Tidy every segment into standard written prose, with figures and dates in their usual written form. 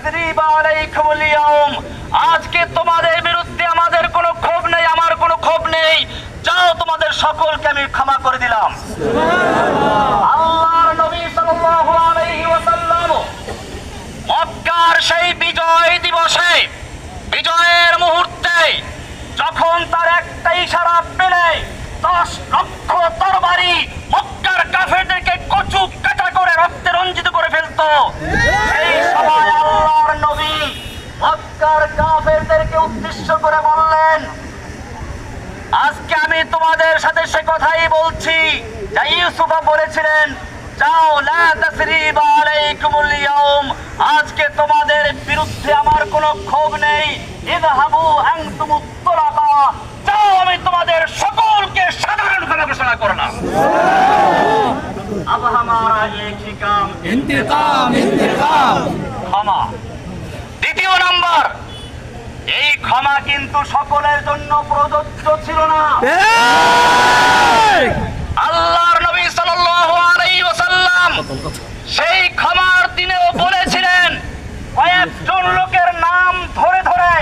তাসরিবা আলাইকুমুল ইয়াউম, আজকে তোমাদের বিরুদ্ধে আমাদের কোনো ক্ষোভ নেই, আমার কোনো ক্ষোভ নেই, যাও তোমাদের সকলকে আমি ক্ষমা করে দিলাম। আল্লাহর নবী সাল্লাল্লাহু আলাইহি ওয়াসাল্লাম মক্কার সেই বিজয় দিবসে, বিজয়ের মুহূর্তে যখন তার একটা ইশারা পেলে 10 লক্ষ তরবারি মক্কার কাফেরদেরকে কচু কাটা করে রক্তে রঞ্জিত করে ফেলতো, সেই সময় আল্লাহর নবী মক্কার কাফেরদেরকে উদ্দেশ্য করে বললেন, আজকে আমি তোমাদের সাথে সে কথাই বলছি যা ইউসুফ বলেছিলেন, যাও লা তাসরিবা আলাইকুমুল ইয়াউম, আজকে তোমাদের বিরুদ্ধে আমার কোনো ক্ষোভ নেই, ইযহাবু আনতুমুত তুলাকা, যাও আমি তোমাদের সকলকে সাধারণভাবে ঘোষণা করলাম। अब हमारा एक ही काम, इंतकाम इंतकाम। ক্ষমা। দ্বিতীয় নাম্বার, এই ক্ষমা কিন্তু সকলের জন্য প্রযোজ্য ছিল না। আল্লাহর নবী সাল্লাল্লাহু আলাইহি ওয়াসাল্লাম সেই ক্ষমার দিনেও বলেছিলেন, কয়েকজন লোকের নাম ধরে ধরে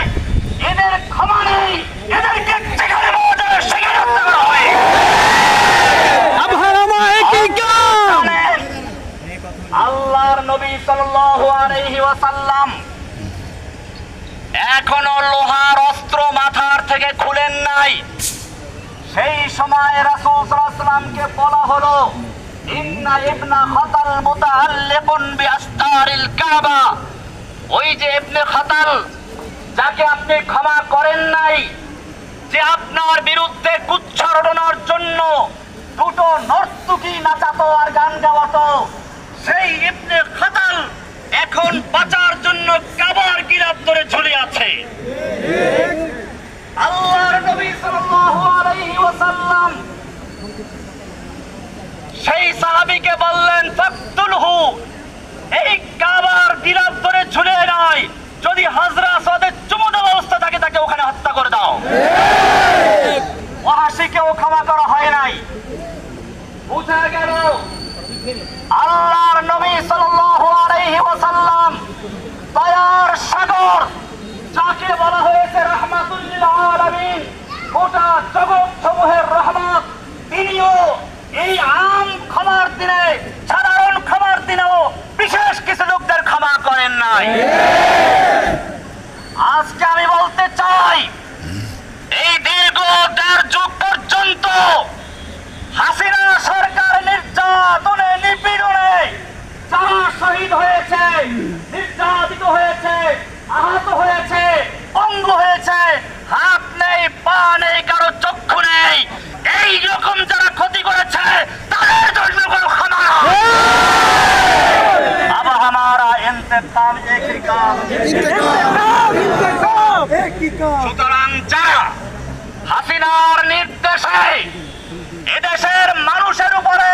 এদের ক্ষমা নেই, এদেরকে যেখানে পাওয়া যায় সেখানে হত্যা করা হয়। জানেন, আল্লাহর নবী সাল্লাল্লাহু আলাইহি ওয়াসাল্লাম এখনো লোহার অস্ত্র মাথার থেকে খুলেন নাই। সেই সময় রাসূল সাল্লাল্লাহু আলাইহি ওয়াসাল্লামকে বলা হলো, ইন্না ইবনা খাতাল মুতাআল্লিকুন বিআস্তারিল কাবা, ওই যে ইবনে খাতাল যাকে আপনি ক্ষমা করেন নাই, যে আপনার বিরুদ্ধে কুচ্ছারণার জন্য দুটো নর্তকী নাচাতো আর গান গাওয়াতো, সেই ইবনে খাতাল এখন বাঁচার জন্য কাবার গিলাফ ধরে ঝুলে আছে। আল্লাহর নবী সাল্লাল্লাহু আলাইহি ওয়াসাল্লাম সেই সাহাবীকে বললেন, ফাকতুলহু, এই কাবার গিলাফ ধরে ঝুলে নয়, যদি হাজরা আসওয়াদের চুমু দেওয়া অবস্থা থাকে তাকে ওখানে হত্যা করে দাও। ওয়াহাশীকেও ক্ষমা করা হয় নাই। বুঝা গেল আল্লাহর নবী সাল্লাল্লাহু আলাইহি ওয়াসাল্লাম দয়ার সাগর, যাকে বলা হয়েছে রাহমাতুল লিল আলামিন, গোটা জগৎ সমূহের রহমত, তিনিও এই আম ক্ষমার দিনে, সাধারণ ক্ষমার দিনেও বিশেষ কিছু লোকদের ক্ষমা করেন নাই। আজকে আমি বলতে চাই, এই দীর্ঘ 1.5 যুগ পর্যন্ত হাসিনা সরকার নির্যাতনে, নিপীড়নে যারা শহীদ হয়েছে, নির্যাতিত হয়েছে, আহত হয়েছে, পঙ্গু হয়েছে, হাত নেই, পা নেই, কারো চক্ষু নেই, এই রকম যারা ক্ষতি করেছে তাদের জন্য কোনো ক্ষমা নয়। अब हमारा इंतकाम एक ही काम, সুতরাং যারা হাসিনার নির্দেশে এদেশের মানুষের উপরে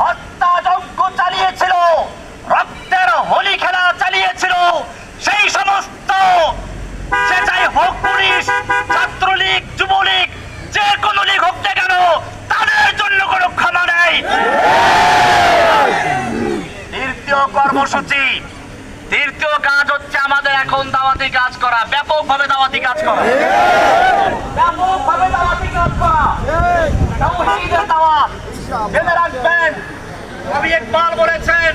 হত্যাযজ্ঞ চালিয়েছিল, রক্তের হোলি খেলা চালিয়েছিল, সেই সমস্ত, সে চাই হোক পুলিশ, ছাত্রলীগ, যুবলীগ, যে কোনো লীগ হোক না কেন, তাদের জন্য কোনো ক্ষমা নেই। তৃতীয় কর্মসূচি, তৃতীয় কাজ হচ্ছে আমাদের এখন দাওয়াতি কাজ করা, ব্যাপকভাবে দাওয়াতি কাজ করা, ব্যাপকভাবে দাওয়াতি কাজ করা, তাওহীদের দাওয়াত। জেনে রাখবেন, কবি ইকবাল বলেছেন,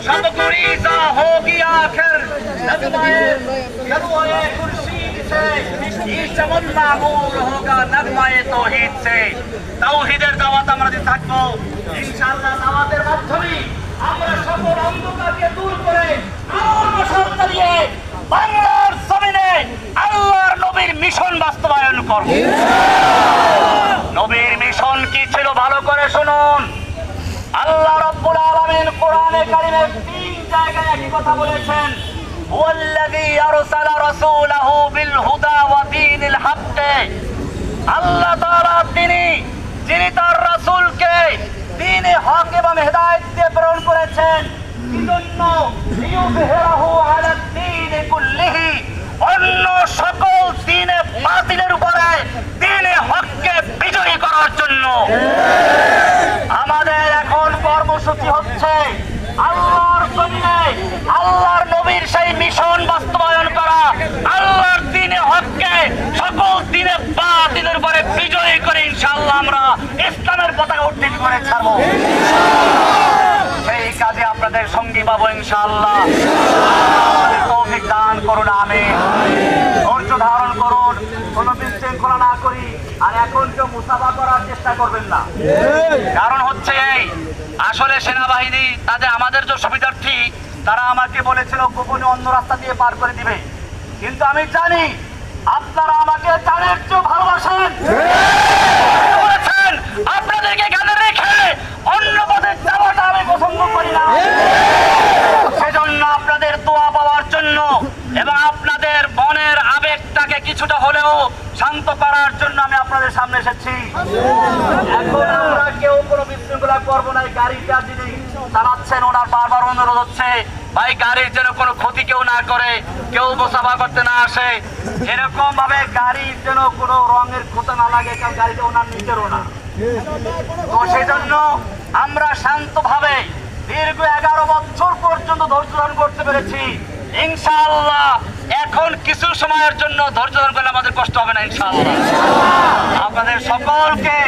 সব গুরিজা হো গিয়া আখির নগমায়ে খুরশীদ সে, ই চমন মামুর হোগা নগমায়ে তাওহীদ সে। তাওহীদের দাওয়াত আমরা দিতে থাকবো ইনশাআল্লাহ। দাওয়াতের মাধ্যমে আমরা সকল অন্ধকারকে দূর করে আলোর মশাল জ্বালিয়ে বাংলার জমিনে আল্লাহর নবীর মিশন বাস্তবায়ন করব। নবীর মিশন কি ছিল ভালো করে শুনুন। আল্লাহ রাব্বুল আলামিন কোরআনে কারীমের 3 জায়গায় একই কথা বলেছেন, ওয়াল্লাযী আরসালা রাসূলাহু বিল হুদা ওয়া দীনিল হক। আল্লাহ তাআলা যিনি তার রাসূলকে দ্বীনে হক এবং হেদায়েত দিয়ে প্রেরণ করেছেন, এজন্য লিইয়ুযহিরাহু আলা দ্বীনি কুল্লিহি, অন্য সকল দ্বীনে বাতিলের উপরে দ্বীনে হককে বিজয়ী করার জন্য। আমাদের এখন কর্মসূচি হচ্ছে আল্লাহর জমিনে আল্লাহর ইনশাআল্লাহ। তৌফিক দান করুন, আমিন। ধৈর্য ধারণ করুন, কোনো বিশৃঙ্খলা না করি। আর এখন কেউ মুসাফা করার চেষ্টা করবেন না। কারণ হচ্ছে এই, আসলে সেনাবাহিনী তাদের আমাদের যে সুবিধার্থী তারা আমাকে বলেছিল গোপনে অন্য রাস্তা দিয়ে পার করে দিবে, কিন্তু আমি জানি আপনারা আমাকে জানের চেয়েও ভালোবাসেন। বলেছেন আপনাদেরকে এখানে রেখে অন্য পথে যাওয়াটা আমি পছন্দ করি না। সেজন্য আপনাদের দোয়া পাওয়ার জন্য এবং আপনাদের মনের আবেগটাকে কিছুটা হলেও শান্ত করার জন্য আমি আপনাদের সামনে এসেছি। এখন আমরা কেউ কোনো বিশৃঙ্খলা করবো না। গাড়িটা যিনি চালাচ্ছেন ওনার বারবার অনুরোধ হচ্ছে, ভাই গাড়ির যেন কোনো ক্ষতি কেউ না করে, কেউ মুসাফা করতে না আসে, এরকম ভাবে গাড়ির যেন কোনো রঙের ক্ষতি না লাগে, কারণ গাড়িটা ওনার নিজেরও না। তো সেই জন্য আমরা শান্তভাবে দীর্ঘ 11 বছর পর্যন্ত ধৈর্য ধারণ করতে পেরেছি। ইনশাআল্লাহ এখন কিছু সময়ের জন্য ধৈর্য ধারণ করলে আমাদের কষ্ট হবে না ইনশাআল্লাহ। আপনাদের সকলকে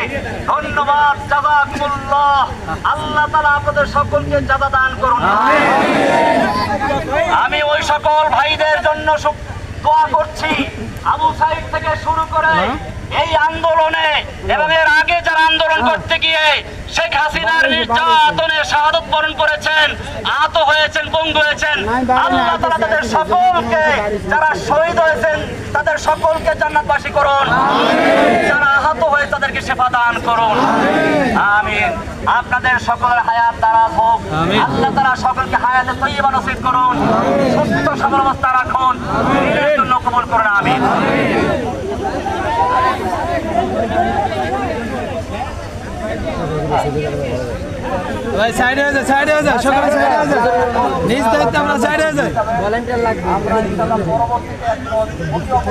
ধন্যবাদ, জাযাকুমুল্লাহ। আল্লাহ তাআলা আপনাদের সকলকে জাযা দান করুন। আমি ওই সকল ভাইদের জন্য দোয়া করছি, আবু সাইদ থেকে শুরু করে এই আন্দোলনে এবং এর আগে যারা আন্দোলন করতে গিয়ে শেখ হাসিনার নির্যাতনে শাহাদত বরণ করেছেন, আহত হয়েছেন, পঙ্গু হয়েছেন, আল্লাহ তাআলা তাদের সকলকে, যারা শহীদ হয়েছেন তাদের সকলকে জান্নাতবাসী করুন। যারা আহত হয়ে তাদেরকে শিফা দান করুন, আমিন। আপনাদের সকলের হায়াত দারাজ হোক। আল্লাহ তাআলা সকলকে হায়াতে তয়্যিবা নসিব করুন, সুস্থ সবল অবস্থা রাখুন, দিনের জন্য কবুল করুন, আমিন। ভাই সাইডে হয়ে যায়, সাইডে হয়ে যায়, সকালে সাইডে হয়ে যায়, নিজ দায়িত্বে আমরা সাইডে হয়ে যাই। ভলান্টিয়ার লাগবে। আমরা ইনশাআল্লাহ পরবর্তীতে একজন অতি অল্প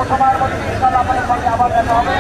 সময়ের মধ্যে ইনশাআল্লাহ আপনাদের সঙ্গে আবার দেখা হবে।